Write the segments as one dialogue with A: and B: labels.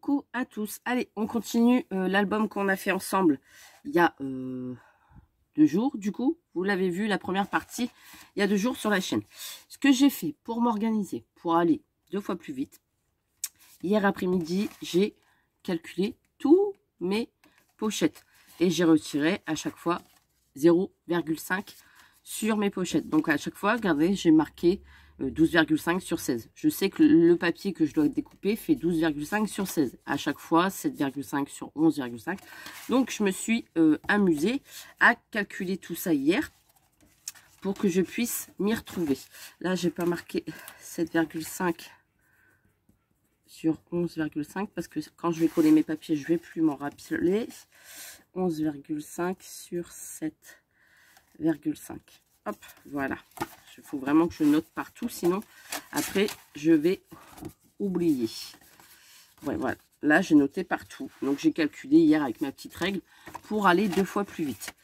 A: coucou à tous. Allez, on continue l'album qu'on a fait ensemble il y a 2 jours. Du coup, vous l'avez vu, la première partie, il y a 2 jours sur la chaîne. Ce que j'ai fait pour m'organiser, pour aller 2 fois plus vite, hier après-midi, j'ai calculé tous mes pochettes. Et j'ai retiré à chaque fois 0,5 sur mes pochettes. Donc à chaque fois, regardez, j'ai marqué 12,5 sur 16. Je sais que le papier que je dois découper fait 12,5 sur 16. À chaque fois, 7,5 sur 11,5. Donc, je me suis amusée à calculer tout ça hier pour que je puisse m'y retrouver. Là, j'ai pas marqué 7,5 sur 11,5 parce que quand je vais coller mes papiers, je vais plus m'en rappeler. 11,5 sur 7,5. Hop, voilà. Il faut vraiment que je note partout, sinon après je vais oublier. Ouais, voilà. Là, j'ai noté partout. Donc, j'ai calculé hier avec ma petite règle pour aller 2 fois plus vite.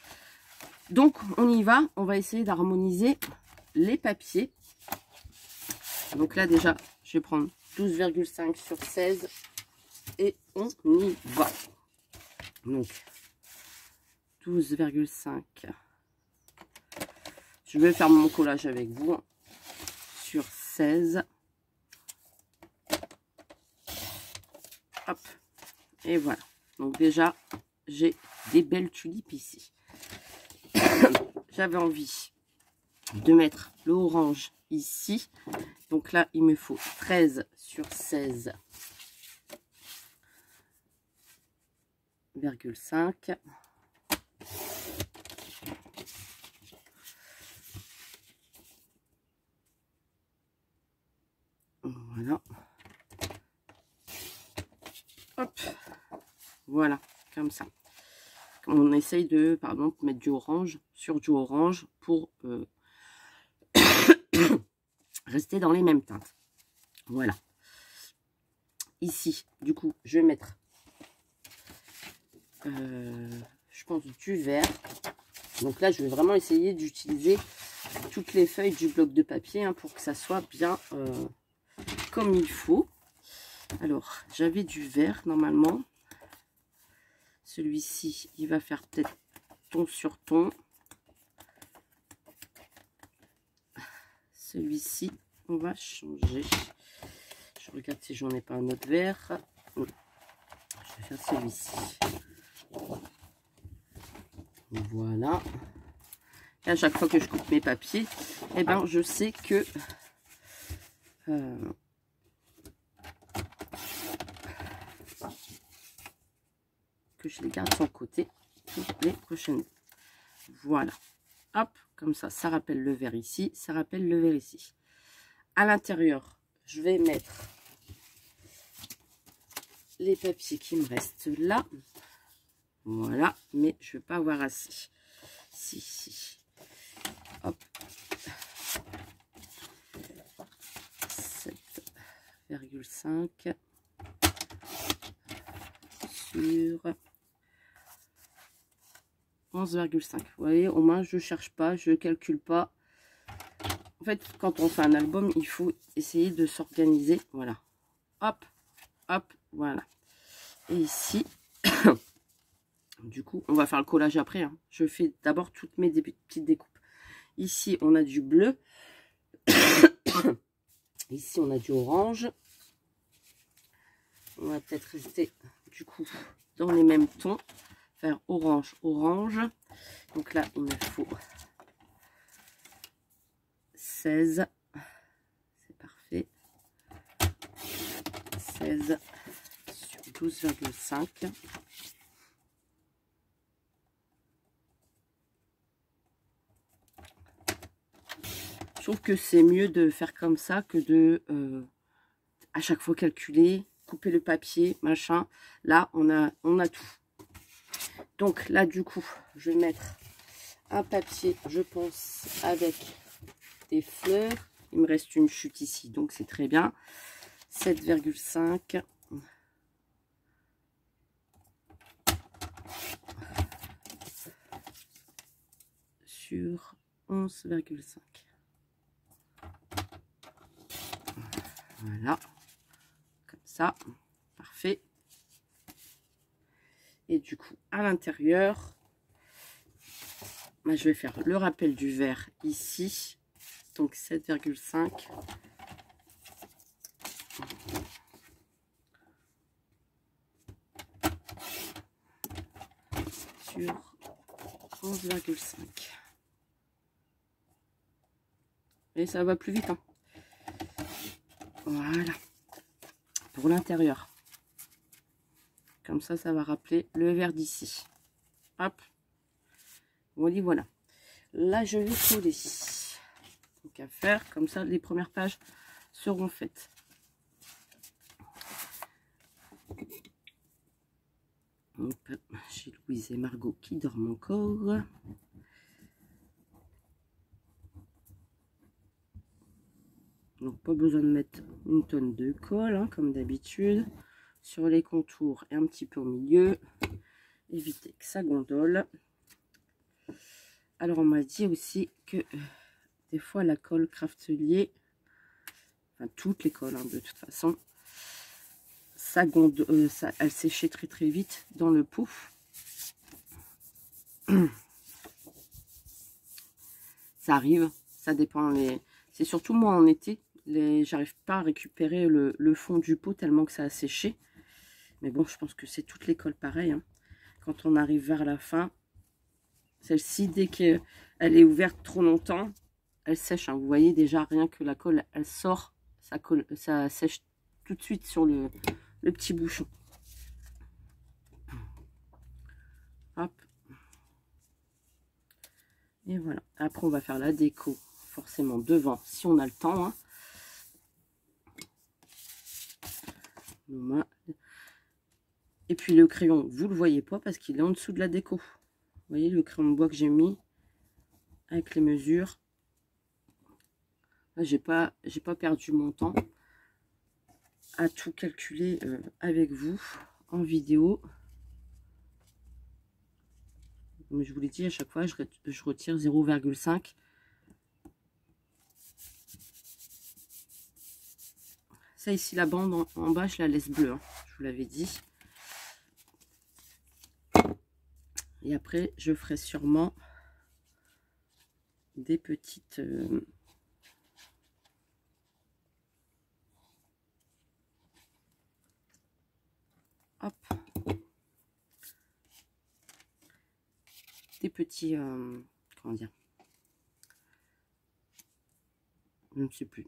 A: Donc, on y va. On va essayer d'harmoniser les papiers. Donc là, déjà, je vais prendre 12,5 sur 16 et on y va. Donc, 12,5. Je vais faire mon collage avec vous sur 16. Hop. Et voilà. Donc déjà, j'ai des belles tulipes ici. J'avais envie de mettre le orange ici. Donc là, il me faut 13 sur 16,5. Voilà. Hop. Voilà, comme ça. On essaye de, par exemple, mettre du orange sur du orange pour rester dans les mêmes teintes. Voilà. Ici, du coup, je vais mettre, je pense, du vert. Donc là, je vais vraiment essayer d'utiliser toutes les feuilles du bloc de papier hein, pour que ça soit bien comme il faut. Alors, j'avais du vert normalement. Celui-ci, il va faire peut-être ton sur ton. Celui-ci, on va changer. Je regarde si j'en ai pas un autre vert. Je vais faire celui-ci. Voilà. Et à chaque fois que je coupe mes papiers, eh ben, je sais que je les garde sur le côté pour les prochaines. Voilà. Hop, comme ça, ça rappelle le vert ici, ça rappelle le vert ici. À l'intérieur, je vais mettre les papiers qui me restent là. Voilà, mais je ne vais pas avoir assez. Si. Hop. 7,5 sur 11,5. Vous voyez, au moins, je ne cherche pas, je ne calcule pas. En fait, quand on fait un album, il faut essayer de s'organiser. Voilà. Hop, hop, voilà. Et ici, du coup, on va faire le collage après. Hein. Je fais d'abord toutes mes petites découpes. Ici, on a du bleu. Ici, on a du orange. On va peut-être rester, du coup, dans les mêmes tons. Faire orange, orange. Donc là, il me faut 16. C'est parfait. 16 sur 12,5. Je trouve que c'est mieux de faire comme ça que de à chaque fois calculer, couper le papier, machin. Là, on a tout. Donc là, du coup, je vais mettre un papier, je pense, avec des fleurs. Il me reste une chute ici, donc c'est très bien. 7,5. Sur 11,5. Voilà. Comme ça. Parfait. Et du coup, à l'intérieur, je vais faire le rappel du verre ici. Donc 7,5. Sur 11,5. Et ça va plus vite. Hein. Voilà. Pour l'intérieur. Comme ça, ça va rappeler le verre d'ici. Hop. Voilà. Là, je vais coller. Donc, à faire. Comme ça, les premières pages seront faites. J'ai Louise et Margot qui dorment encore. Donc, pas besoin de mettre une tonne de colle, hein, comme d'habitude. Sur les contours et un petit peu au milieu. Éviter que ça gondole. Alors, on m'a dit aussi que des fois, la colle Craftelier, enfin, toutes les colles, hein, de toute façon, ça gondole, elle séchait très très vite dans le pot. Ça arrive, ça dépend. C'est surtout moi en été, j'arrive pas à récupérer le fond du pot tellement que ça a séché. Mais bon, je pense que c'est toutes les colles pareilles. Hein. Quand on arrive vers la fin, celle-ci, dès qu'elle est ouverte trop longtemps, elle sèche. Hein. Vous voyez déjà, rien que la colle, elle sort, ça sèche tout de suite sur le petit bouchon. Hop. Et voilà. Après, on va faire la déco, forcément devant, si on a le temps. Hein. Et puis le crayon, vous le voyez pas parce qu'il est en dessous de la déco. Vous voyez le crayon de bois que j'ai mis avec les mesures. Là, j'ai pas perdu mon temps à tout calculer avec vous en vidéo. Comme je vous l'ai dit, à chaque fois, je retire 0,5. Ça ici, la bande en bas, je la laisse bleue. Hein, je vous l'avais dit. Et après, je ferai sûrement des petites... hop. Des petits... comment dire? Je ne sais plus.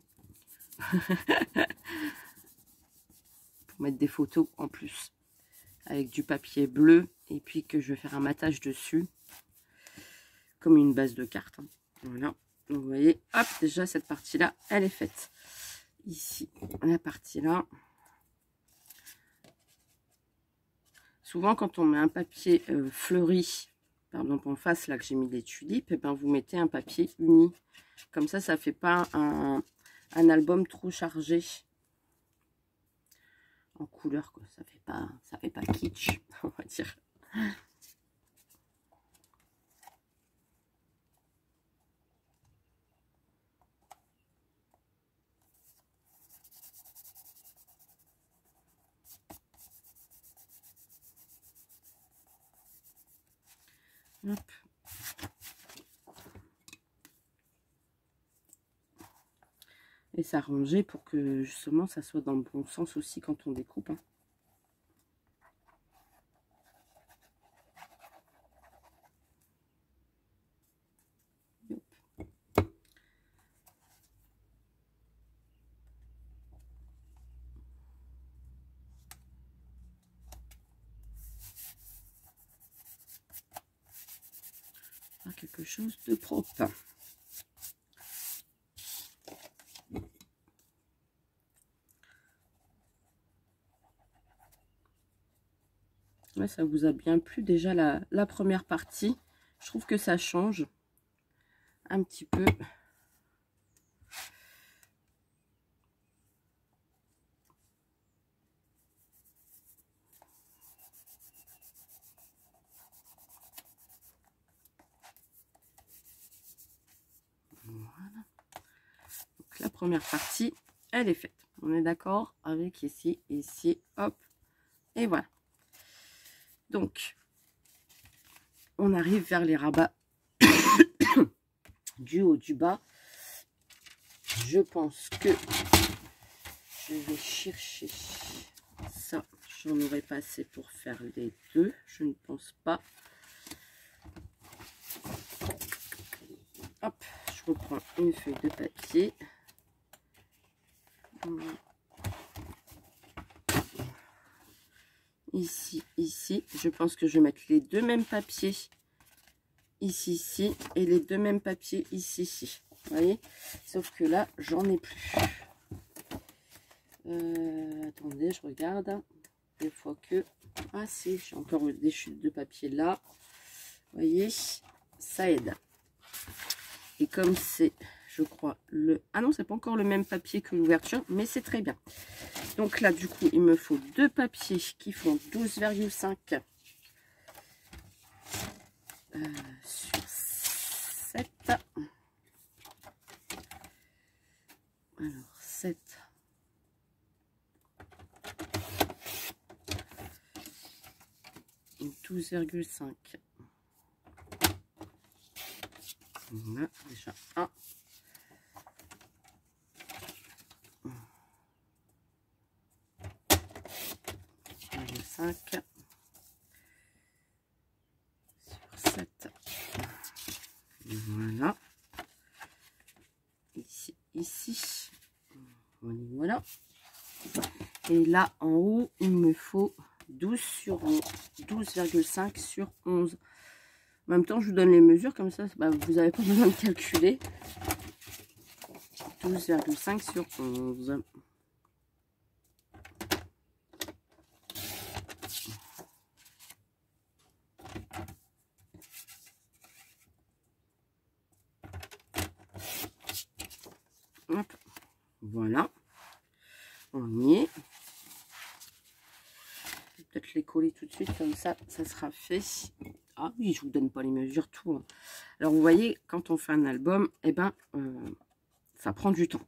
A: Pour mettre des photos en plus. Avec du papier bleu. Et puis que je vais faire un matage dessus. Comme une base de carte. Hein. Voilà. Donc vous voyez, hop, déjà cette partie-là, elle est faite. Ici, la partie là. Souvent, quand on met un papier fleuri, par exemple en face, là que j'ai mis des tulipes, et ben vous mettez un papier uni. Comme ça fait pas un album trop chargé en couleur, quoi. Ça fait pas kitsch, on va dire. Hop. Et s'arranger pour que justement ça soit dans le bon sens aussi quand on découpe. Hein. Quelque chose de propre. Ouais, ça vous a bien plu déjà la première partie. Je trouve que ça change un petit peu. Voilà. Donc, la première partie, elle est faite. On est d'accord avec ici, hop, et voilà. Donc, on arrive vers les rabats du haut, du bas. Je pense que je vais chercher ça. J'en aurais pas assez pour faire les deux. Je ne pense pas. Hop, je reprends une feuille de papier. Ici, ici. Je pense que je vais mettre les deux mêmes papiers. Ici, ici. Et les deux mêmes papiers ici, ici. Vous voyez? Sauf que là, j'en ai plus. Attendez, je regarde. Des fois que... Ah si, j'ai encore des chutes de papier là. Vous voyez? Ça aide. Et comme c'est, je crois, le... Ah non, c'est pas encore le même papier que l'ouverture, mais c'est très bien. Donc là, du coup, il me faut deux papiers qui font 12,5 sur 7. Alors, 7. Et 12,5. Voilà, déjà un. 5 sur 7. Voilà. Ici, ici. Voilà. Et là, en haut, il me faut 12 sur 11. 12,5 sur 11. En même temps, je vous donne les mesures, comme ça, bah, vous n'avez pas besoin de calculer. 12,5 sur 11. Hop. Voilà. On y est. Peut-être les coller tout de suite, comme ça, ça sera fait. Ah oui, je vous donne pas les mesures, tout. Hein. Alors, vous voyez, quand on fait un album, eh ben, ça prend du temps.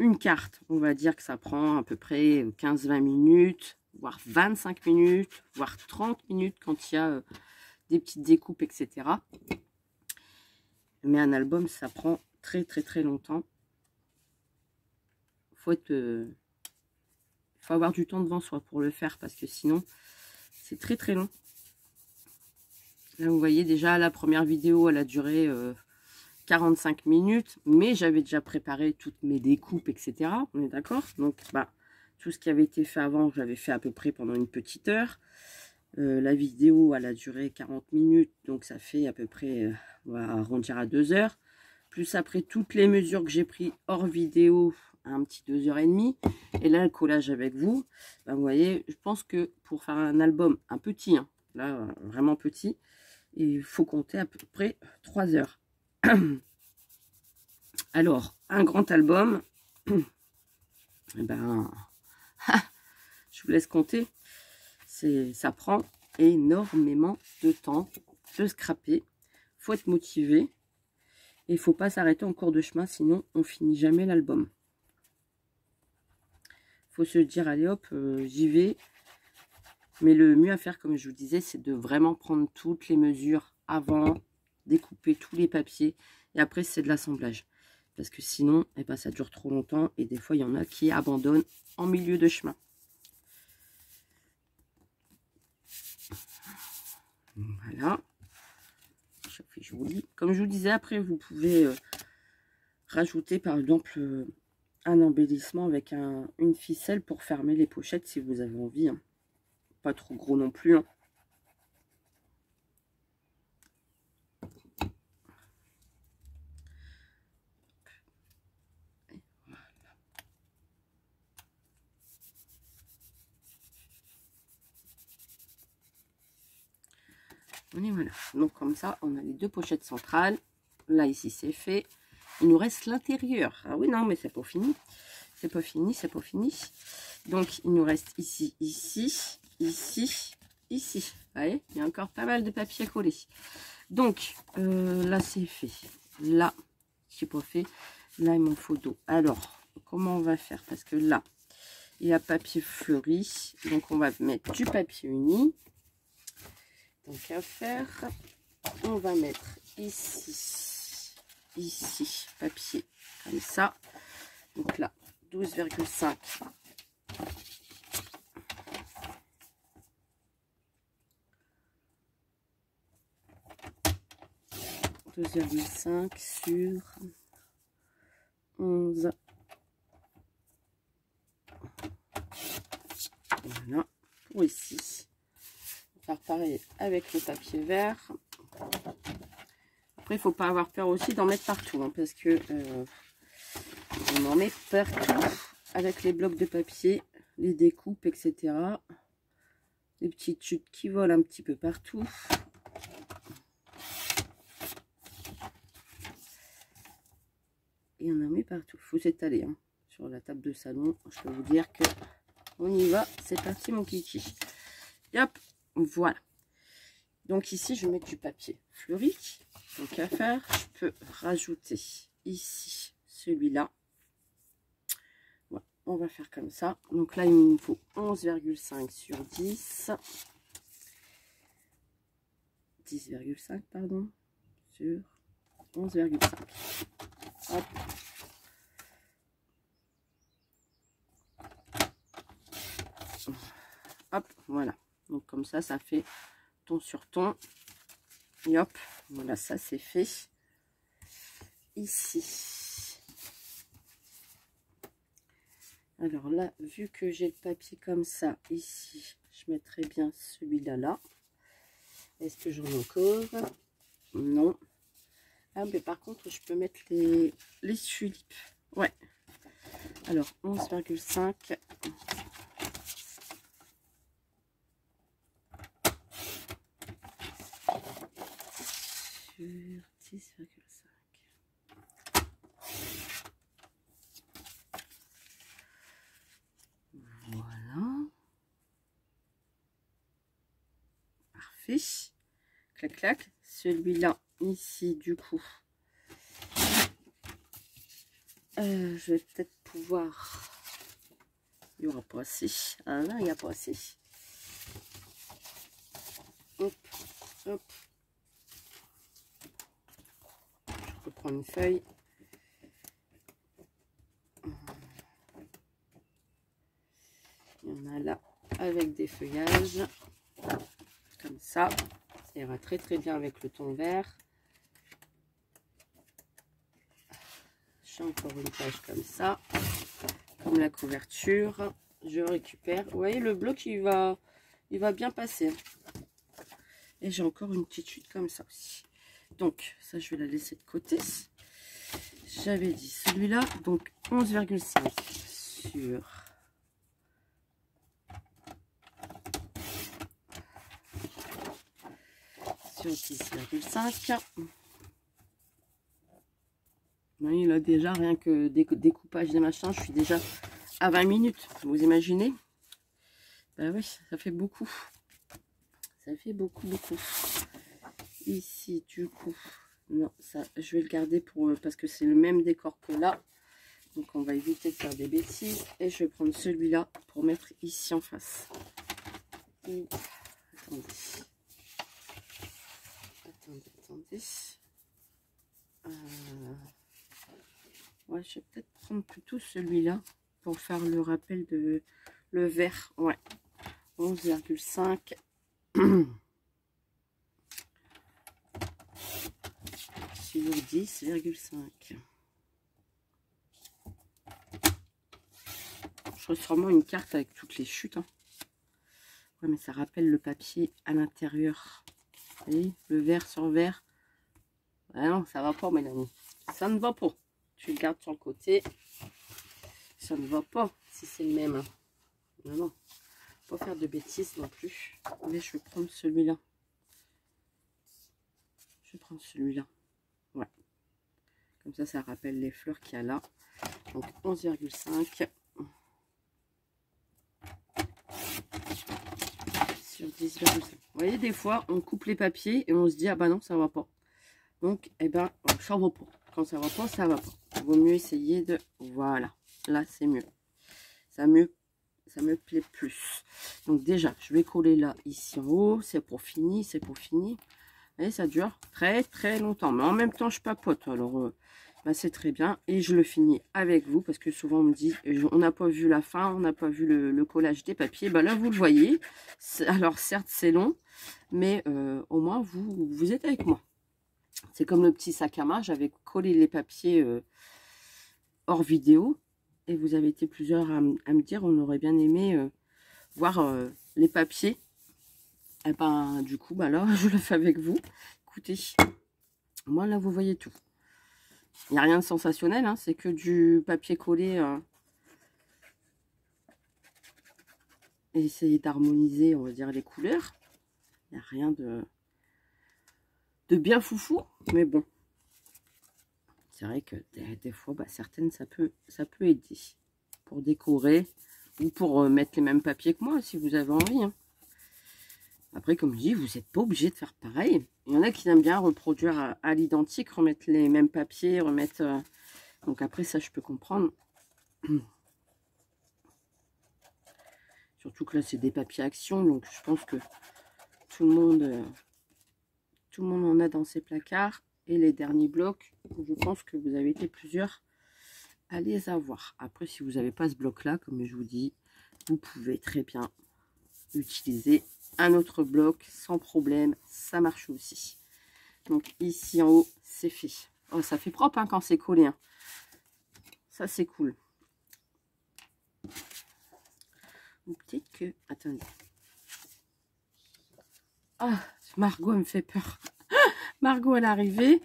A: Une carte, on va dire que ça prend à peu près 15-20 minutes, voire 25 minutes, voire 30 minutes quand il y a des petites découpes, etc. Mais un album, ça prend très, très, très longtemps. Faut avoir du temps devant soi pour le faire, parce que sinon, c'est très, très long. Là, vous voyez déjà, la première vidéo, elle a duré 45 minutes, mais j'avais déjà préparé toutes mes découpes, etc. On est d'accord? Donc, bah, tout ce qui avait été fait avant, je l'avais fait à peu près pendant une petite heure. La vidéo, elle a duré 40 minutes, donc ça fait à peu près, on va arrondir à 2 heures. Plus après, toutes les mesures que j'ai prises hors vidéo, un petit 2h30. Et là, le collage avec vous, bah, vous voyez, je pense que pour faire un album, un petit, hein, là, vraiment petit, il faut compter à peu près 3 heures. Alors, un grand album, eh ben, je vous laisse compter. Ça prend énormément de temps de scraper. Faut être motivé. Et il faut pas s'arrêter en cours de chemin, sinon on finit jamais l'album. Faut se dire, allez hop, j'y vais. Mais le mieux à faire, comme je vous disais, c'est de vraiment prendre toutes les mesures avant, découper tous les papiers. Et après, c'est de l'assemblage. Parce que sinon, eh ben, ça dure trop longtemps. Et des fois, il y en a qui abandonnent en milieu de chemin. Voilà. Ça fait joli. Comme je vous disais, après, vous pouvez rajouter, par exemple, un embellissement avec une ficelle pour fermer les pochettes si vous avez envie. Hein. Pas trop gros non plus. Hein. Et voilà. Donc comme ça, on a les deux pochettes centrales. Là, ici, c'est fait. Il nous reste l'intérieur. Ah oui, non, mais c'est pas fini. C'est pas fini, c'est pas fini. Donc, il nous reste ici, ici, ici, ici. Vous voyez, il y a encore pas mal de papier à coller. Donc, là, c'est fait. Là, c'est pas fait. Là, il m'en faut d'autres. Alors, comment on va faire? Parce que là, il y a papier fleuri. Donc, on va mettre du papier uni. Donc à faire, on va mettre ici, papier, comme ça. Donc là, 12,5. 12,5 sur 11. Voilà, pour ici. On va faire pareil avec le papier vert. Après, il ne faut pas avoir peur aussi d'en mettre partout, hein, parce que on en met partout avec les blocs de papier, les découpes, etc. Les petites chutes qui volent un petit peu partout. Et on en met partout. Il faut s'étaler hein, sur la table de salon. Je peux vous dire que on y va. C'est parti mon kiki. Hop, voilà. Donc ici, je vais mettre du papier fleuri. Donc à faire, je peux rajouter ici celui-là. Voilà, on va faire comme ça. Donc là, il me faut 11,5 sur 10. 10,5 pardon. Sur 11,5. Hop. Hop, voilà. Donc comme ça fait ton sur ton. Et hop, voilà, ça c'est fait. Ici. Alors là, vu que j'ai le papier comme ça, ici, je mettrai bien celui-là là. Est-ce que j'en ai encore? Non. Ah, mais par contre, je peux mettre les tulipes. Ouais. Alors, 11,5. Sur 10,5. Voilà. Parfait. Clac, clac. Celui-là, ici, du coup. Je vais peut-être pouvoir... Il n'y aura pas assez. Ah là, il n'y a pas assez. Hop, hop. Je reprends une feuille. Il y en a là avec des feuillages. Comme ça. Ça ira très très bien avec le ton vert. J'ai encore une page comme ça. Comme la couverture. Je récupère. Vous voyez, le bloc, il va bien passer. Et j'ai encore une petite chute comme ça aussi. Donc, ça, je vais la laisser de côté. J'avais dit celui-là. Donc, 11,5 sur 10,5. Oui, là, déjà, rien que découpage des machins, je suis déjà à 20 minutes. Vous imaginez? Ben oui, ça fait beaucoup. Ça fait beaucoup. Ici, du coup, non, ça, je vais le garder pour parce que c'est le même décor que là. Donc, on va éviter de faire des bêtises. Et je vais prendre celui-là pour mettre ici en face. Et, attendez. Ouais, je vais peut-être prendre plutôt celui-là pour faire le rappel de le vert. Ouais, 11,5. Sur 10,5. Je ferai sûrement une carte avec toutes les chutes. Hein. Ouais, mais ça rappelle le papier à l'intérieur. Vous voyez, le vert sur vert. Ah non, ça va pas, Mélanie. Ça ne va pas. Tu le gardes sur le côté. Ça ne va pas si c'est le même. Hein. Non. Pas faire de bêtises non plus. Mais je vais prendre celui-là. Ouais. Comme ça rappelle les fleurs qu'il y a là. Donc 11,5 sur 10,5. Vous voyez, des fois, on coupe les papiers et on se dit, ah bah non, ça va pas. Donc, eh ben, ça va pas. Quand ça va pas, ça va pas. Il vaut mieux essayer de... Voilà. Là, c'est mieux. Ça ça me plaît plus. Donc déjà, je vais coller là, ici en haut. C'est pour fini, c'est pour fini. Et ça dure très très longtemps. Mais en même temps, je papote. Alors, bah, c'est très bien. Et je le finis avec vous. Parce que souvent, on me dit, on n'a pas vu la fin. On n'a pas vu le collage des papiers. Bah, là, vous le voyez. Alors, certes, c'est long. Mais au moins, vous êtes avec moi. C'est comme le petit sac à main. J'avais collé les papiers hors vidéo. Et vous avez été plusieurs à me dire, on aurait bien aimé voir les papiers. Et ben, du coup, bah là, je le fais avec vous. Écoutez, moi, là, vous voyez tout. Il n'y a rien de sensationnel, hein, c'est que du papier collé. Et essayer d'harmoniser, on va dire, les couleurs. Il n'y a rien de bien foufou, mais bon. C'est vrai que des fois, bah, certaines, ça peut aider pour décorer ou pour mettre les mêmes papiers que moi, si vous avez envie. Hein. Après, comme je dis, vous n'êtes pas obligé de faire pareil. Il y en a qui aiment bien reproduire à l'identique, remettre les mêmes papiers, remettre... Donc après, ça, je peux comprendre. Surtout que là, c'est des papiers action, donc je pense que tout le monde en a dans ses placards. Et les derniers blocs, je pense que vous avez été plusieurs à les avoir. Après, si vous n'avez pas ce bloc-là, comme je vous dis, vous pouvez très bien utiliser un autre bloc sans problème. Ça marche aussi. Donc ici en haut, c'est fait. Oh, ça fait propre hein, quand c'est collé. Hein. Ça, c'est cool. Peut-être que... Attendez. Ah, Margot, elle me fait peur. Margot, elle est arrivée.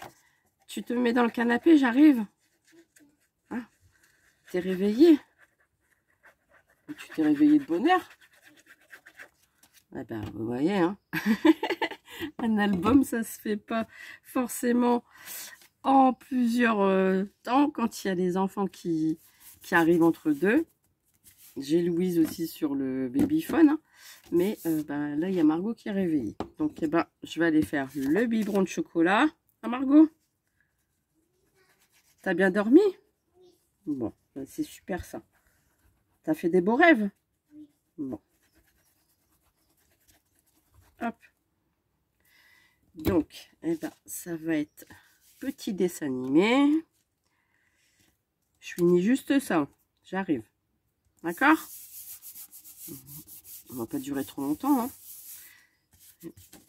A: Tu te mets dans le canapé, j'arrive. Ah, t'es réveillée. Tu t'es réveillée de bonne heure. Ah ben, vous voyez, hein. Un album, ça se fait pas forcément en plusieurs temps quand il y a des enfants qui arrivent entre deux. J'ai Louise aussi sur le babyphone. Hein. Mais ben, là, il y a Margot qui est réveillée. Donc, eh ben, je vais aller faire le biberon de chocolat. Ah, Margot? T'as bien dormi? Bon, ben, c'est super ça. T'as fait des beaux rêves? Bon. Hop. Donc, eh ben, ça va être petit dessin animé. Je finis juste ça. J'arrive. D'accord? On va pas durer trop longtemps. Hein.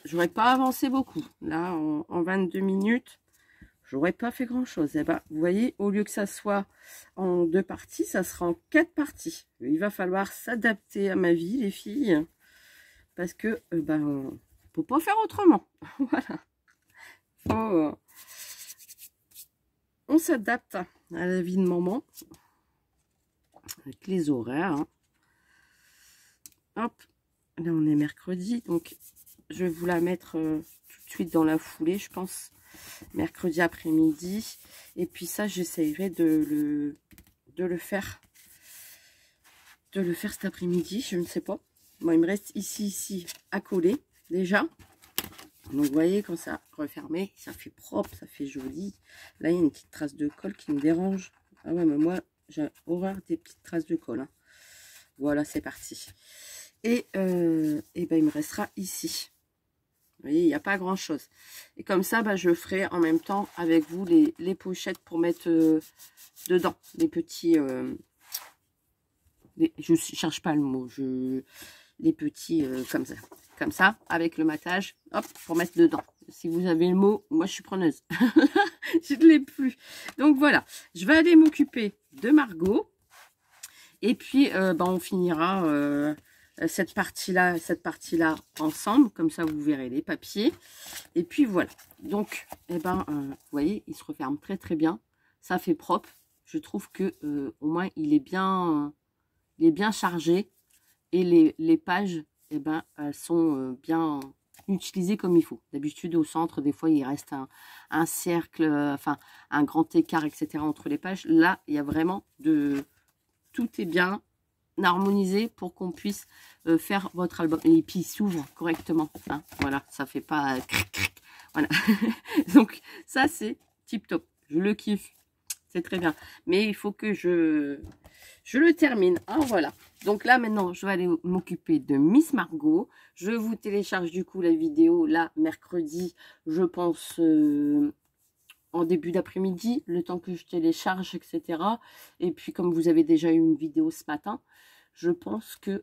A: J'aurais pas avancé beaucoup. Là, en 22 minutes, j'aurais pas fait grand chose. Eh ben, vous voyez, au lieu que ça soit en 2 parties, ça sera en 4 parties. Il va falloir s'adapter à ma vie, les filles. Parce que, ben, on peut pas faire autrement. Voilà. On s'adapte à la vie de maman. Avec les horaires. Hein. Hop. Là, on est mercredi. Donc, je vais vous la mettre tout de suite dans la foulée, je pense. Mercredi après-midi. Et puis ça, j'essayerai de le faire. De le faire cet après-midi, je ne sais pas. Bon, il me reste ici, à coller, déjà. Donc, vous voyez, quand ça refermé, ça fait propre, ça fait joli. Là, il y a une petite trace de colle qui me dérange. Ah ouais, mais moi, j'ai horreur des petites traces de colle. Hein. Voilà, c'est parti. Et ben, il me restera ici. Vous voyez, il n'y a pas grand-chose. Et comme ça, bah, je ferai en même temps avec vous les pochettes pour mettre dedans. Les petits... je ne cherche pas le mot. Les petits comme ça, avec le matage, hop, pour mettre dedans. Si vous avez le mot, moi je suis preneuse. Je ne l'ai plus. Donc voilà, je vais aller m'occuper de Margot. Et puis, bah, on finira cette partie-là ensemble. Comme ça, vous verrez les papiers. Et puis voilà. Donc, eh ben, vous voyez, il se referme très très bien. Ça fait propre. Je trouve que au moins, il est bien chargé. Et les pages, eh ben, elles sont bien utilisées comme il faut. D'habitude, au centre, des fois, il reste un cercle, enfin, un grand écart, etc. entre les pages. Là, il y a vraiment tout est bien harmonisé pour qu'on puisse faire votre album. Et puis, il s'ouvre correctement. Hein. Voilà, ça fait pas... Voilà. Donc, ça, c'est tip top. Je le kiffe. C'est très bien. Mais il faut que je je le termine. Ah, voilà. Donc là, maintenant, je vais aller m'occuper de Miss Margot. Je vous télécharge du coup la vidéo, là, mercredi, je pense, en début d'après-midi, le temps que je télécharge, etc. Et puis, comme vous avez déjà eu une vidéo ce matin, je pense que,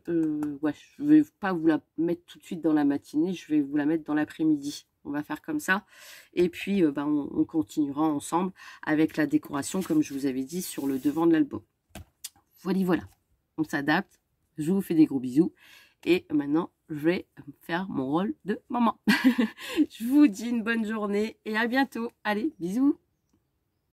A: ouais, je vais pas vous la mettre tout de suite dans la matinée, je vais vous la mettre dans l'après-midi. On va faire comme ça. Et puis, ben, on continuera ensemble avec la décoration, comme je vous avais dit, sur le devant de l'album. Voilà. On s'adapte. Je vous fais des gros bisous. Et maintenant, je vais faire mon rôle de maman. Je vous dis une bonne journée et à bientôt. Allez, bisous.